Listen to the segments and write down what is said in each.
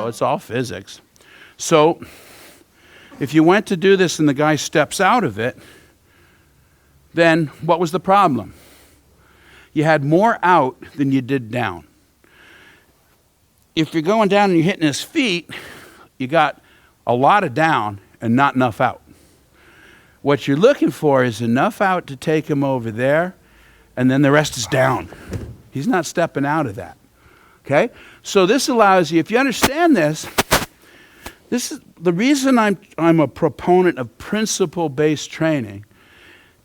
So it's all physics. So if you went to do this and the guy steps out of it, then what was the problem? You had more out than you did down. If you're going down and you're hitting his feet, you got a lot of down and not enough out. What you're looking for is enough out to take him over there, and then the rest is down. He's not stepping out of that. Okay? So this allows you, if you understand this is the reason I'm a proponent of principle-based training,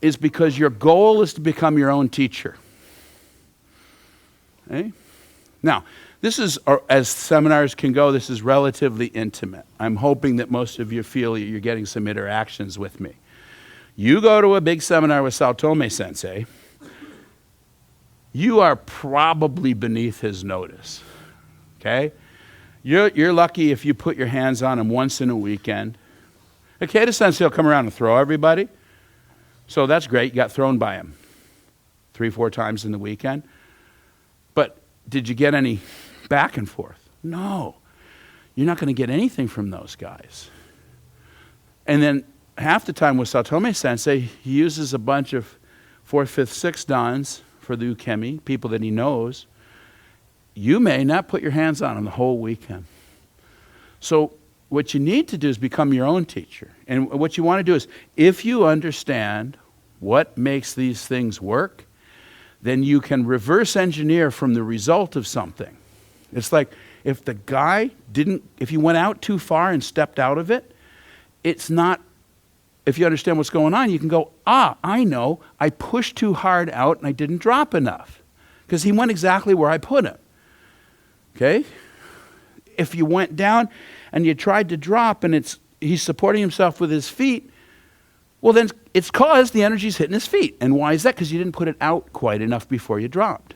is because your goal is to become your own teacher. Okay? Now, this is, as seminars can go, this is relatively intimate. I'm hoping that most of you feel you're getting some interactions with me. You go to a big seminar with Saotome Sensei, you are probably beneath his notice, okay? You're lucky if you put your hands on him once in a weekend. Ikeda Sensei will come around and throw everybody, so that's great. You got thrown by him 3-4 times in the weekend. But did you get any back and forth? No. You're not going to get anything from those guys. And then half the time with Saotome Sensei, he uses a bunch of 4th, 5th, 6th dans for the ukemi, people that he knows. You may not put your hands on them the whole weekend. So what you need to do is become your own teacher. And what you want to do is, if you understand what makes these things work, then you can reverse engineer from the result of something. It's like if the guy if you went out too far and stepped out of it, it's not, if you understand what's going on, you can go, I know, I pushed too hard out and I didn't drop enough. Because he went exactly where I put him. Okay? If you went down and you tried to drop and he's supporting himself with his feet, well then it's cause the energy's hitting his feet. And why is that? Because you didn't put it out quite enough before you dropped.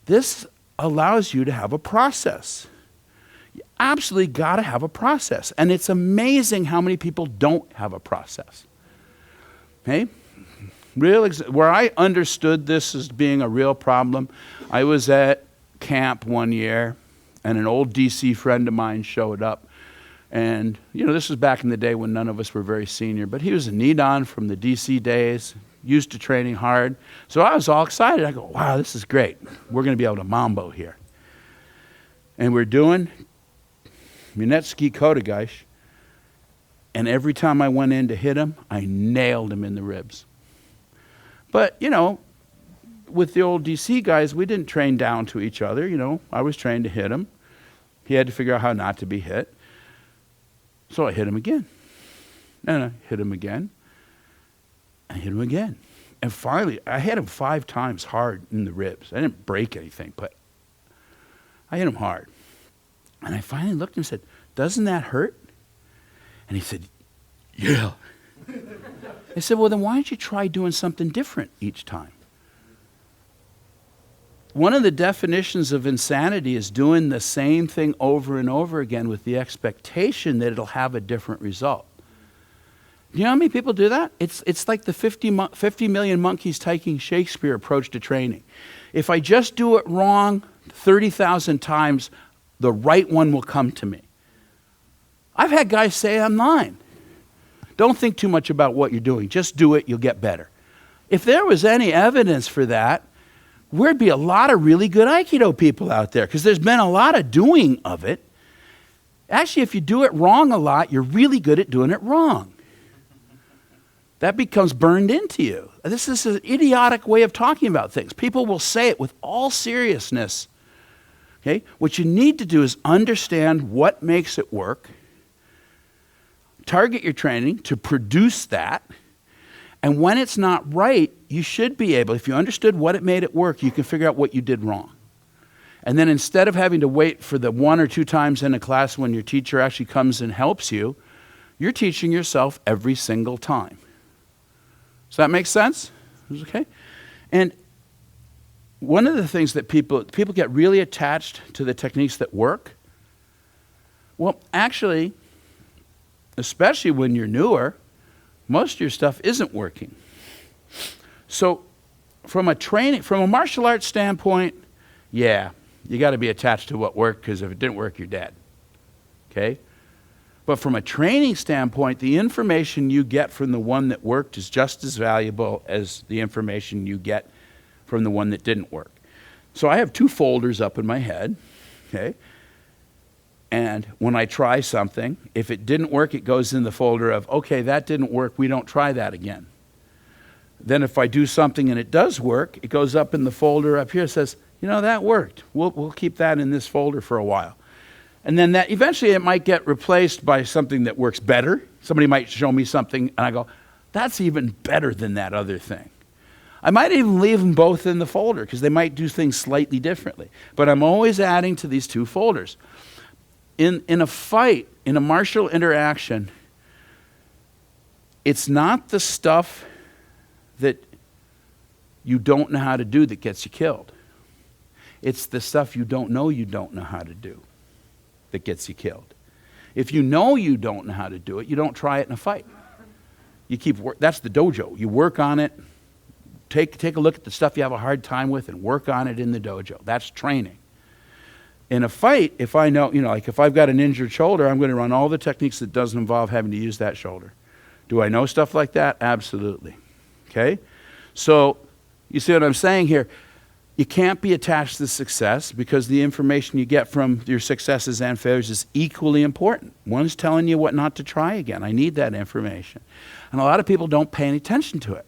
This allows you to have a process. You absolutely got to have a process. And it's amazing how many people don't have a process. Okay? Where I understood this as being a real problem, I was at camp one year, and an old DC friend of mine showed up. And, this was back in the day when none of us were very senior, but he was a Nidan from the DC days, used to training hard. So I was all excited. I go, wow, this is great. We're going to be able to mambo here. And we're doing Minetsuki Kodagaish, and every time I went in to hit him, I nailed him in the ribs. But, with the old DC guys, we didn't train down to each other. I was trained to hit him. He had to figure out how not to be hit. So I hit him again. And I hit him again. I hit him again. And finally, I hit him 5 times hard in the ribs. I didn't break anything, but I hit him hard. And I finally looked at him and said, doesn't that hurt? And he said, yeah. I said, well, then why don't you try doing something different each time? One of the definitions of insanity is doing the same thing over and over again with the expectation that it'll have a different result. Do you know how many people do that? It's like the 50 million monkeys taking Shakespeare approach to training. If I just do it wrong 30,000 times, the right one will come to me. I've had guys say I'm lying. Don't think too much about what you're doing. Just do it, you'll get better. If there was any evidence for that, there'd be a lot of really good Aikido people out there, because there's been a lot of doing of it. Actually, if you do it wrong a lot, you're really good at doing it wrong. That becomes burned into you. This is an idiotic way of talking about things. People will say it with all seriousness. Okay? What you need to do is understand what makes it work, target your training to produce that, and when it's not right, you should be able, if you understood what it made it work, you can figure out what you did wrong. And then instead of having to wait for the 1 or 2 times in a class when your teacher actually comes and helps you, you're teaching yourself every single time. Does that make sense? Okay? And one of the things that people get really attached to the techniques that work. Well, actually, especially when you're newer, most of your stuff isn't working. So from a martial arts standpoint, yeah, You got to be attached to what worked, because if it didn't work, you're dead. Okay? But from a training standpoint, the information you get from the one that worked is just as valuable as the information you get from the one that didn't work. So I have 2 folders up in my head, okay? And when I try something, if it didn't work, it goes in the folder of, okay, that didn't work, we don't try that again. Then if I do something and it does work, it goes up in the folder up here, says, you know, that worked. We'll keep that in this folder for a while. And then that eventually it might get replaced by something that works better. Somebody might show me something, and I go, that's even better than that other thing. I might even leave them both in the folder, because they might do things slightly differently. But I'm always adding to these 2 folders. In a fight, in a martial interaction, it's not the stuff that you don't know how to do that gets you killed. It's the stuff you don't know how to do that gets you killed. If you know you don't know how to do it, you don't try it in a fight. You keep that's the dojo. You work on it. Take a look at the stuff you have a hard time with and work on it in the dojo. That's training. In a fight, if I know, like if I've got an injured shoulder, I'm going to run all the techniques that doesn't involve having to use that shoulder. Do I know stuff like that? Absolutely. Okay? So, you see what I'm saying here? You can't be attached to success, because the information you get from your successes and failures is equally important. One's telling you what not to try again. I need that information. And a lot of people don't pay any attention to it.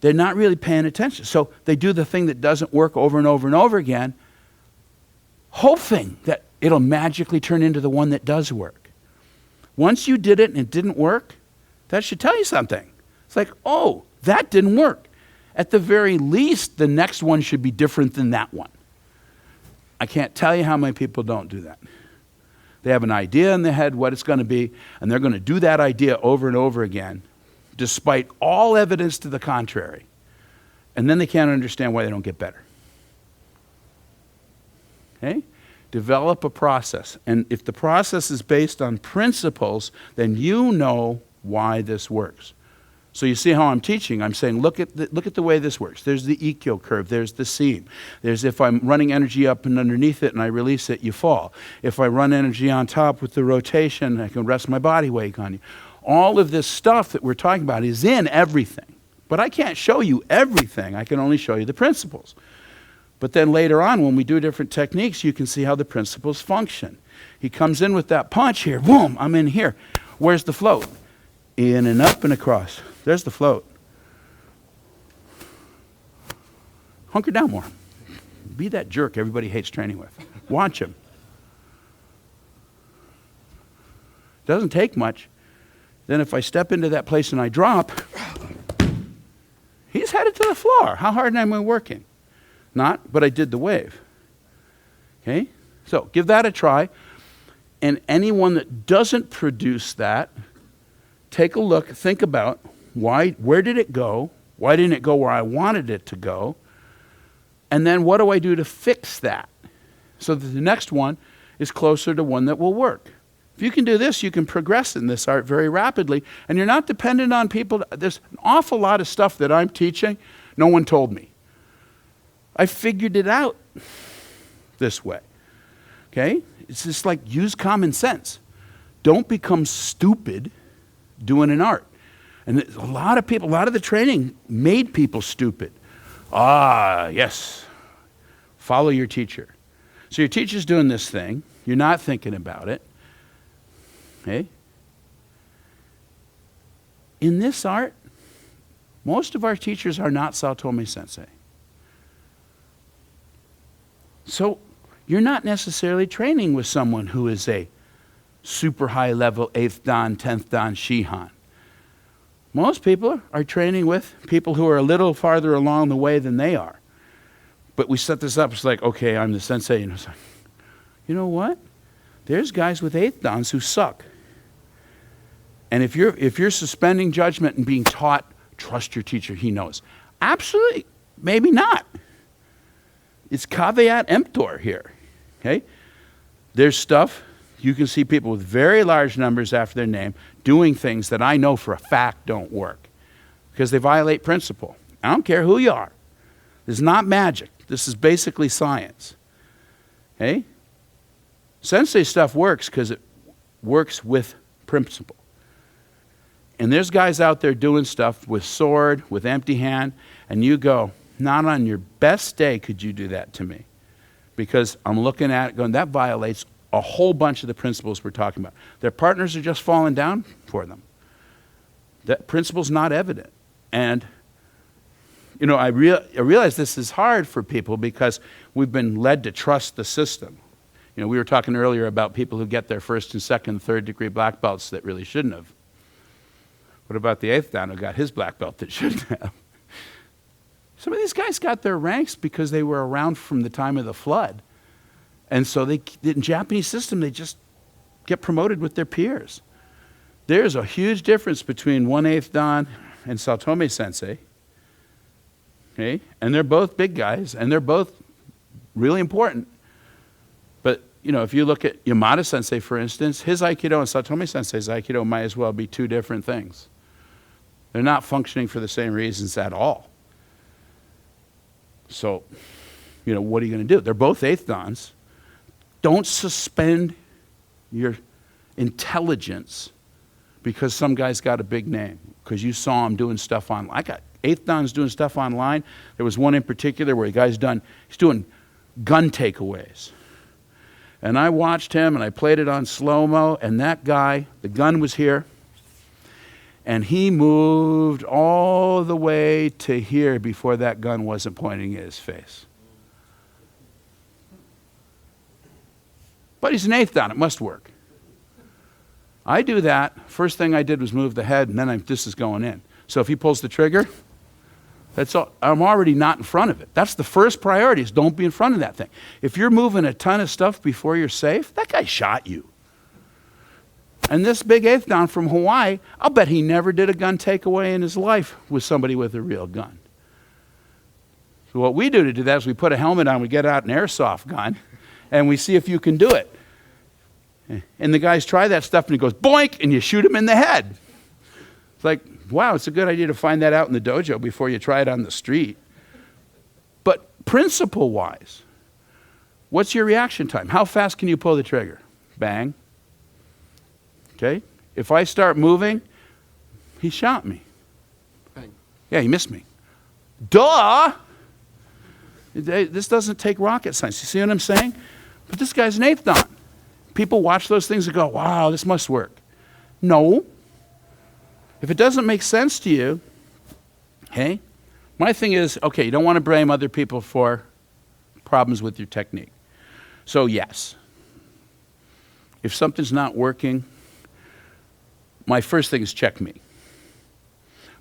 They're not really paying attention. So they do the thing that doesn't work over and over and over again, hoping that it'll magically turn into the one that does work. Once you did it and it didn't work, that should tell you something. It's like, oh, that didn't work. At the very least, the next one should be different than that one. I can't tell you how many people don't do that. They have an idea in their head what it's going to be, and they're going to do that idea over and over again, despite all evidence to the contrary. And then they can't understand why they don't get better. Okay? Develop a process. And if the process is based on principles, then you know why this works. So you see how I'm teaching. I'm saying, look at the way this works. There's the Ikkyo curve. There's the seam. There's if I'm running energy up and underneath it and I release it, you fall. If I run energy on top with the rotation, I can rest my body weight on you. All of this stuff that we're talking about is in everything. But I can't show you everything. I can only show you the principles. But then later on, when we do different techniques, you can see how the principles function. He comes in with that punch here. Boom, I'm in here. Where's the float? In and up and across. There's the float. Hunker down more. Be that jerk everybody hates training with. Watch him. Doesn't take much. Then if I step into that place and I drop, he's headed to the floor. How hard am I working? Not, but I did the wave. Okay? So give that a try. And anyone that doesn't produce that, take a look, think about where did it go? Why didn't it go where I wanted it to go? And then what do I do to fix that? So that the next one is closer to one that will work. If you can do this, you can progress in this art very rapidly. And you're not dependent on people. There's an awful lot of stuff that I'm teaching no one told me. I figured it out this way. Okay? It's just like use common sense. Don't become stupid doing an art. And a lot of people, a lot of the training made people stupid. Ah, yes. Follow your teacher. So your teacher's doing this thing. You're not thinking about it. Okay? In this art, most of our teachers are not Saotome Sensei. So you're not necessarily training with someone who is a super high level 8th Dan, 10th Dan Shihan. Most people are training with people who are a little farther along the way than they are. But we set this up, it's like, okay, I'm the sensei. And it's like, you know what? There's guys with 8th Dans who suck. And if you're suspending judgment and being taught, trust your teacher, he knows. Absolutely, maybe not. It's caveat emptor here, okay? There's stuff, you can see people with very large numbers after their name doing things that I know for a fact don't work because they violate principle. I don't care who you are. This is not magic. This is basically science. Hey? Sensei stuff works because it works with principle. And there's guys out there doing stuff with sword, with empty hand, and you go, not on your best day could you do that to me. Because I'm looking at it going, that violates a whole bunch of the principles we're talking about. Their partners are just falling down for them. That principle's not evident. And, you know, I realize this is hard for people because we've been led to trust the system. You know, we were talking earlier about people who get their first and second, third degree black belts that really shouldn't have. What about the 8th Dan who got his black belt that shouldn't have? Some of these guys got their ranks because they were around from the time of the flood. And so in Japanese system, they just get promoted with their peers. There's a huge difference between 1/8 Dan and Saotome Sensei. Okay? And they're both big guys, and they're both really important. But, you know, if you look at Yamada Sensei, for instance, his Aikido and Saotome Sensei's Aikido might as well be two different things. They're not functioning for the same reasons at all. So, you know, what are you going to do? They're both 8th Dans. Don't suspend your intelligence because some guy's got a big name, because you saw him doing stuff online. I got 8th Dans doing stuff online. There was one in particular where he's doing gun takeaways. And I watched him, and I played it on slow-mo, and that guy, the gun was here, and he moved all the way to here before that gun wasn't pointing at his face. But he's an 8th Dan, it must work. I do that. First thing I did was move the head, and then this is going in. So if he pulls the trigger, that's all, I'm already not in front of it. That's the first priority, is don't be in front of that thing. If you're moving a ton of stuff before you're safe, that guy shot you. And this big 8th Dan from Hawaii, I'll bet he never did a gun takeaway in his life with somebody with a real gun. So what we do to do that is we put a helmet on, we get out an airsoft gun, and we see if you can do it. And the guys try that stuff, and he goes, boink, and you shoot him in the head. It's like, wow, it's a good idea to find that out in the dojo before you try it on the street. But principle-wise, what's your reaction time? How fast can you pull the trigger? Bang. Okay? If I start moving, he shot me. Bang. Yeah, he missed me. Duh! This doesn't take rocket science. You see what I'm saying? But this guy's an 8th Dan. People watch those things and go, wow, this must work. No. If it doesn't make sense to you, okay, my thing is, okay, you don't want to blame other people for problems with your technique. So yes, if something's not working, my first thing is check me.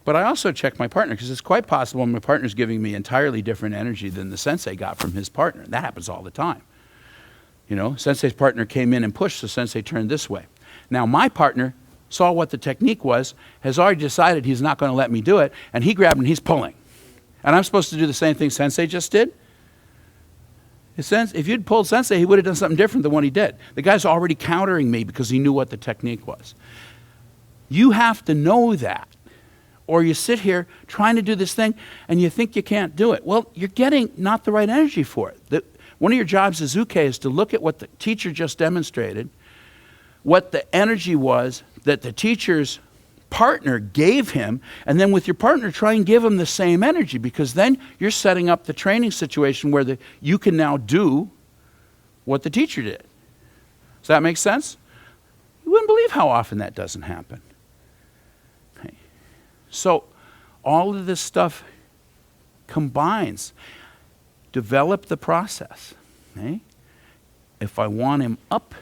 But I also check my partner, because it's quite possible my partner's giving me entirely different energy than the sensei got from his partner. That happens all the time. You know, sensei's partner came in and pushed, so sensei turned this way. Now my partner saw what the technique was, has already decided he's not going to let me do it, and he grabbed and he's pulling. And I'm supposed to do the same thing sensei just did? If you'd pulled sensei, he would have done something different than what he did. The guy's already countering me because he knew what the technique was. You have to know that. Or you sit here trying to do this thing and you think you can't do it. Well, you're getting not the right energy for it. One of your jobs as uke is to look at what the teacher just demonstrated, what the energy was that the teacher's partner gave him, and then with your partner try and give him the same energy, because then you're setting up the training situation where you can now do what the teacher did. Does that make sense? You wouldn't believe how often that doesn't happen. Okay. So all of this stuff combines. Develop the process. Okay? If I want him up,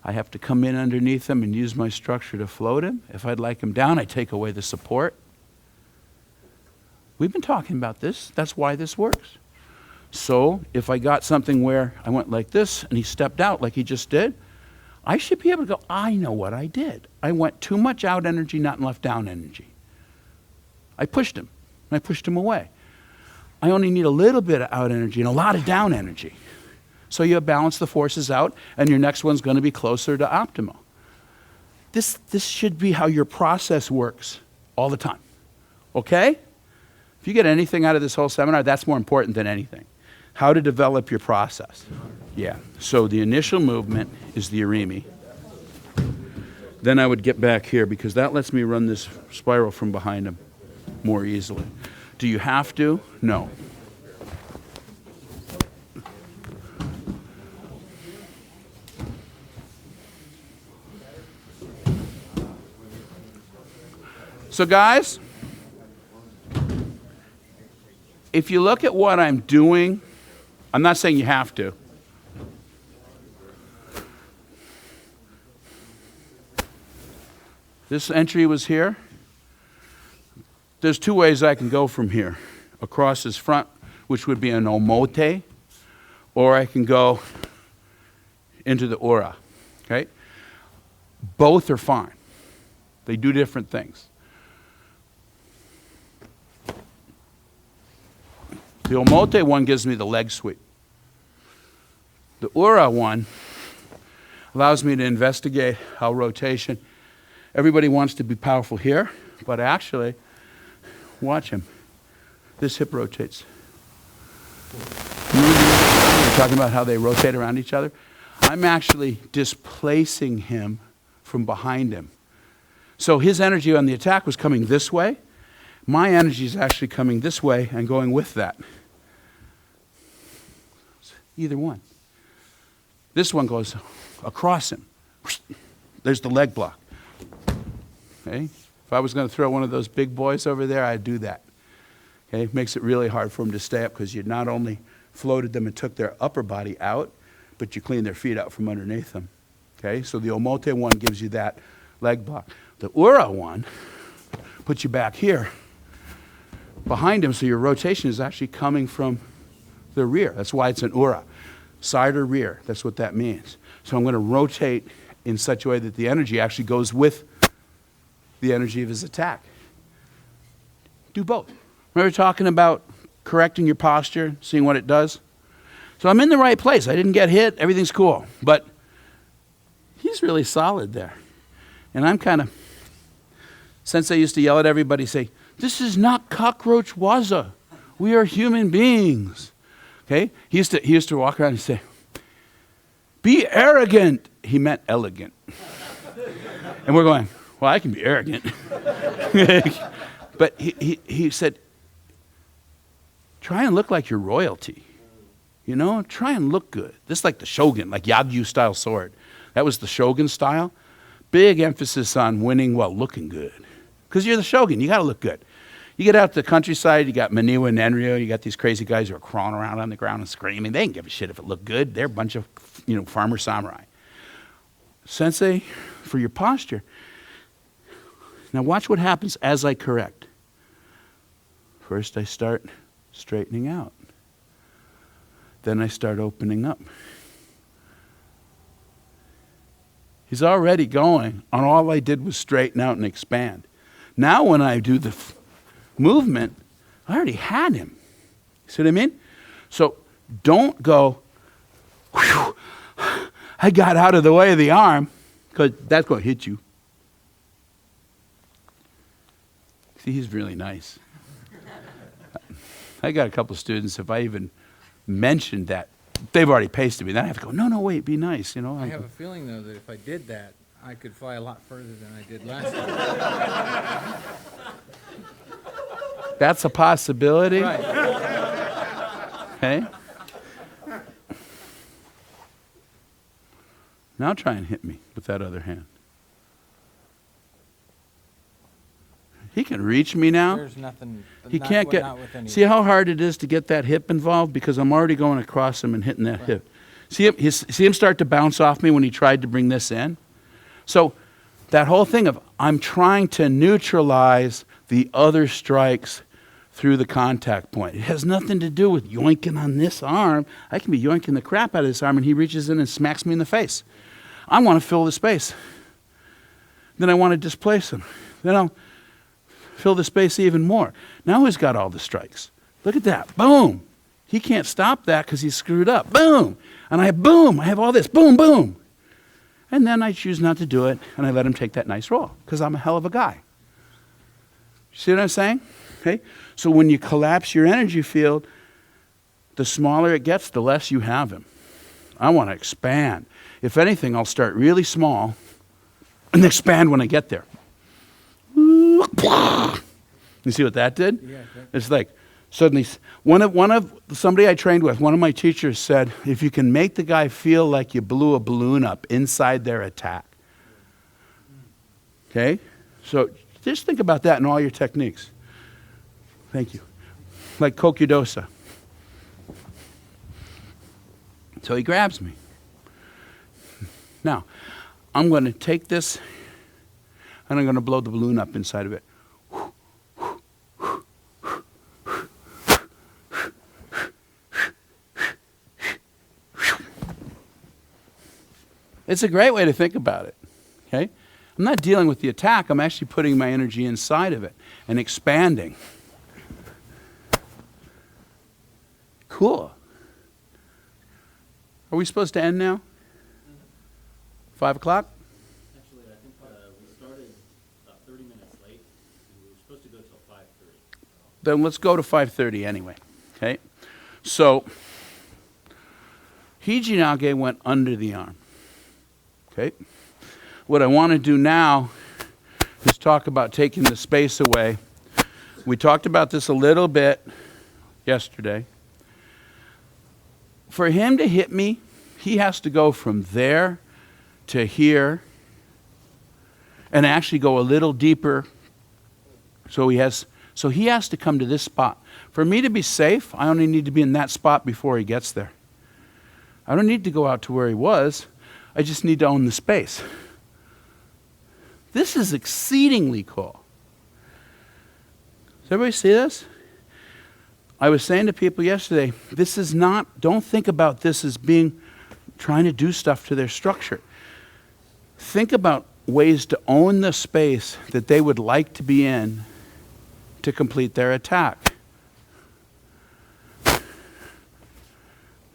I have to come in underneath him and use my structure to float him. If I'd like him down, I take away the support. We've been talking about this. That's why this works. So if I got something where I went like this and he stepped out like he just did, I should be able to go, I know what I did. I went too much out energy, not enough down energy. I pushed him. And I pushed him away. I only need a little bit of out energy and a lot of down energy. So you balance the forces out, and your next one's going to be closer to optimal. This should be how your process works all the time. Okay? If you get anything out of this whole seminar, that's more important than anything. How to develop your process. Yeah. So the initial movement is the Irimi. Then I would get back here because that lets me run this spiral from behind him more easily. Do you have to? No. So guys, if you look at what I'm doing, I'm not saying you have to. This entry was here. There's two ways I can go from here. Across his front, which would be an omote, or I can go into the ura, okay? Both are fine. They do different things. The omote one gives me the leg sweep. The ura one allows me to investigate how rotation. Everybody wants to be powerful here, but actually, watch him. This hip rotates. We're talking about how they rotate around each other. I'm actually displacing him from behind him. So his energy on the attack was coming this way. My energy is actually coming this way and going with that. Either one. This one goes across him. There's the leg block. Okay? If I was going to throw one of those big boys over there, I'd do that. Okay? It makes it really hard for them to stay up because you not only floated them and took their upper body out, but you cleaned their feet out from underneath them. Okay? So the omote one gives you that leg block. The ura one puts you back here behind him, so your rotation is actually coming from the rear. That's why it's an ura. Side or rear. That's what that means. So I'm going to rotate in such a way that the energy actually goes with the energy of his attack. Do both. Remember talking about correcting your posture, seeing what it does? So I'm in the right place. I didn't get hit. Everything's cool. But he's really solid there. And I'm kind of, Sensei used to yell at everybody, say, this is not cockroach waza. We are human beings. Okay? He used to walk around and say, be arrogant. He meant elegant. And we're going, well, I can be arrogant. But he said, try and look like you're royalty. You know, try and look good. This is like the shogun, like Yagyu style sword. That was the shogun style. Big emphasis on winning while looking good. Because you're the shogun, you got to look good. You get out to the countryside, you got Maniwa and Enryo, you got these crazy guys who are crawling around on the ground and screaming. They didn't give a shit if it looked good. They're a bunch of, farmer samurai. Sensei, for your posture. Now watch what happens as I correct. First I start straightening out. Then I start opening up. He's already going, and all I did was straighten out and expand. Now when I do the movement, I already had him. See what I mean? So don't go, whew, I got out of the way of the arm, because that's going to hit you. See, he's really nice. I got a couple students, if I even mentioned that, they've already pasted me. Then I have to go, no, wait, be nice. I have a feeling, though, that if I did that, I could fly a lot further than I did last time. That's a possibility. Right. Okay. Now try and hit me with that other hand. He can reach me now. There's nothing. He can't get. See how hard it is to get that hip involved, because I'm already going across him and hitting that hip. See him start to bounce off me when he tried to bring this in. So that whole thing of I'm trying to neutralize the other strikes through the contact point. It has nothing to do with yoinking on this arm. I can be yoinking the crap out of this arm, and he reaches in and smacks me in the face. I want to fill the space. Then I want to displace him. Then I'll fill the space even more. Now he's got all the strikes. Look at that. Boom. He can't stop that because he's screwed up. Boom. And I have all this. Boom, boom. And then I choose not to do it, and I let him take that nice roll because I'm a hell of a guy. See what I'm saying? Okay? So when you collapse your energy field, the smaller it gets, the less you have him. I want to expand. If anything, I'll start really small and expand when I get there. You see what that did? Yeah. It's like suddenly, somebody I trained with, one of my teachers said, if you can make the guy feel like you blew a balloon up inside their attack. Okay? So just think about that in all your techniques. Thank you. Like kokudosa. So he grabs me. Now, I'm going to take this and I'm going to blow the balloon up inside of it. It's a great way to think about it. Okay? I'm not dealing with the attack. I'm actually putting my energy inside of it and expanding. Cool. Are we supposed to end now? 5 o'clock? Actually, I think we started about 30 minutes late. We were supposed to go till 5:30. Then let's go to 5:30 anyway. Okay? So, Hijinage went under the arm. Okay? What I want to do now is talk about taking the space away. We talked about this a little bit yesterday. For him to hit me, he has to go from there to here and actually go a little deeper. So he has to come to this spot. For me to be safe, I only need to be in that spot before he gets there. I don't need to go out to where he was. I just need to own the space. This is exceedingly cool. Does everybody see this? I was saying to people yesterday, don't think about this as trying to do stuff to their structure. Think about ways to own the space that they would like to be in to complete their attack.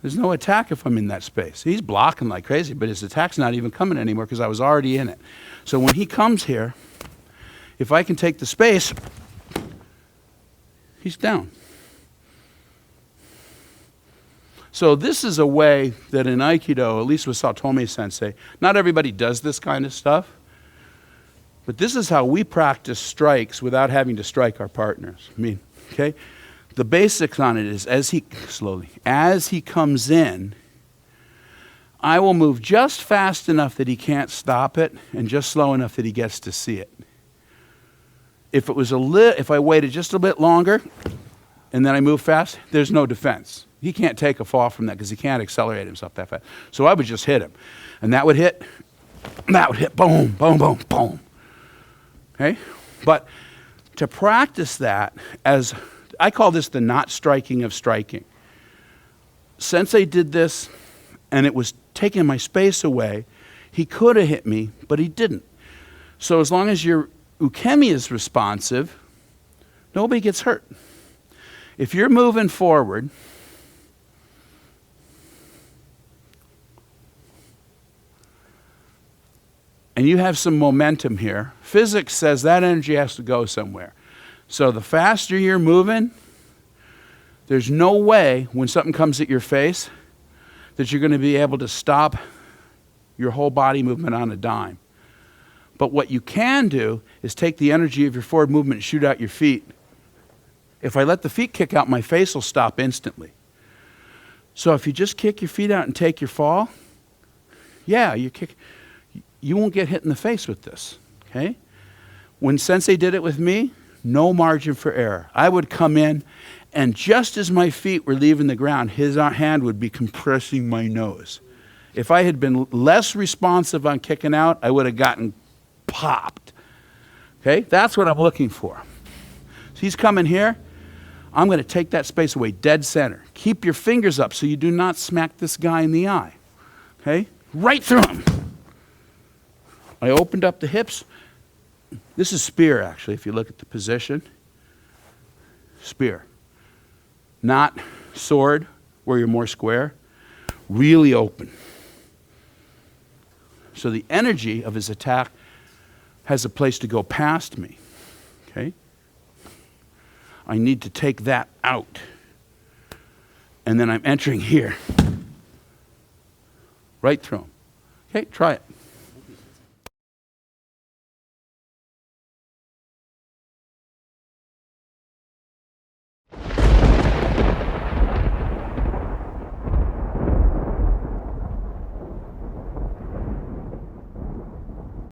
There's no attack if I'm in that space. He's blocking like crazy, but his attack's not even coming anymore because I was already in it. So when he comes here, if I can take the space, he's down. So this is a way that in Aikido, at least with Satomi Sensei, not everybody does this kind of stuff, but this is how we practice strikes without having to strike our partners. Okay? The basics on it is as he comes in, I will move just fast enough that he can't stop it and just slow enough that he gets to see it. If I waited just a bit longer and then I move fast, there's no defense. He can't take a fall from that because he can't accelerate himself that fast. So I would just hit him. And that would hit, boom, boom, boom, boom. Okay? But to practice that I call this the not striking of striking. Sensei did this, and it was taking my space away. He could have hit me, but he didn't. So as long as your ukemi is responsive, nobody gets hurt. If you're moving forward, and you have some momentum here, physics says that energy has to go somewhere. So the faster you're moving, there's no way when something comes at your face that you're going to be able to stop your whole body movement on a dime. But what you can do is take the energy of your forward movement and shoot out your feet. If I let the feet kick out, my face will stop instantly. So if you just kick your feet out and take your fall, you won't get hit in the face with this. Okay? When Sensei did it with me, no margin for error. I would come in, and just as my feet were leaving the ground, his hand would be compressing my nose. If I had been less responsive on kicking out, I would have gotten popped. Okay? That's what I'm looking for. So he's coming here. I'm going to take that space away, dead center. Keep your fingers up so you do not smack this guy in the eye. Okay? Right through him. I opened up the hips. This is spear, actually, if you look at the position. Spear. Not sword, where you're more square. Really open. So the energy of his attack has a place to go past me. Okay? I need to take that out. And then I'm entering here. right through them. Okay, try it.